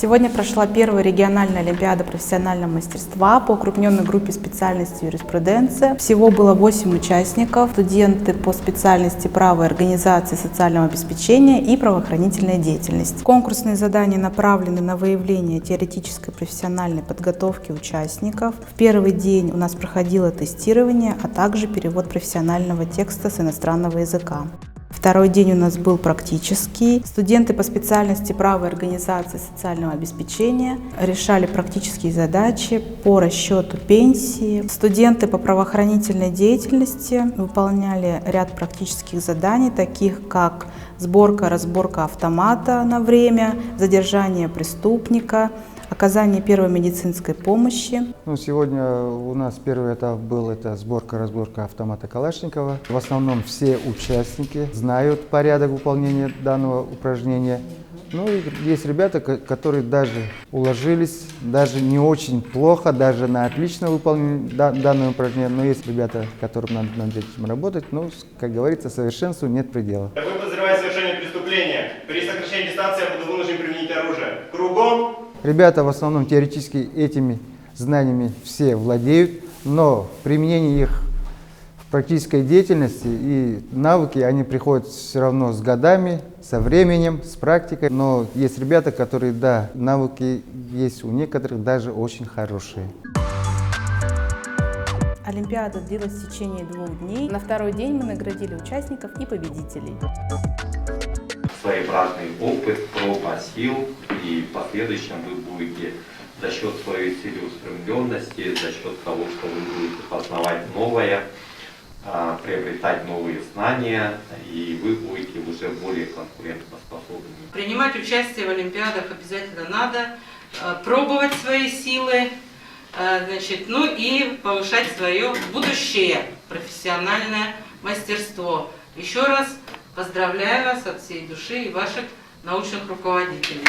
Сегодня прошла первая региональная олимпиада профессионального мастерства по укрупненной группе специальности юриспруденция. Всего было 8 участников, студенты по специальности право и организации социального обеспечения и правоохранительная деятельность. Конкурсные задания направлены на выявление теоретической профессиональной подготовки участников. В первый день у нас проходило тестирование, а также перевод профессионального текста с иностранного языка. Второй день у нас был практический. Студенты по специальности право и организации социального обеспечения решали практические задачи по расчету пенсии. Студенты по правоохранительной деятельности выполняли ряд практических заданий, таких как сборка-разборка автомата на время, задержание преступника, оказание первой медицинской помощи. Сегодня у нас первый этап был сборка-разборка автомата Калашникова. В основном все участники знают порядок выполнения данного упражнения. И есть ребята, которые даже уложились, даже не очень плохо, даже на отлично выполнили данное упражнение. Но есть ребята, которым надо над этим работать. Как говорится, совершенству нет предела. Такой подозреваемый в совершении преступления. При сокращении дистанции я буду вынужден применить оружие. Кругом. Ребята в основном теоретически этими знаниями все владеют, но применение их в практической деятельности и навыки, они приходят все равно с годами, со временем, с практикой. Но есть ребята, которые, да, навыки есть у некоторых даже очень хорошие. Олимпиада длилась в течение 2 дней. На второй день мы наградили участников и победителей. Своеобразный опыт, проба сил, и в последующем вы будете за счет своей целеустремленности, за счет того, что вы будете познавать новое, приобретать новые знания, и вы будете уже более конкурентоспособны. Принимать участие в олимпиадах обязательно надо, пробовать свои силы, и повышать свое будущее профессиональное мастерство. Еще раз поздравляю вас от всей души и ваших научных руководителей.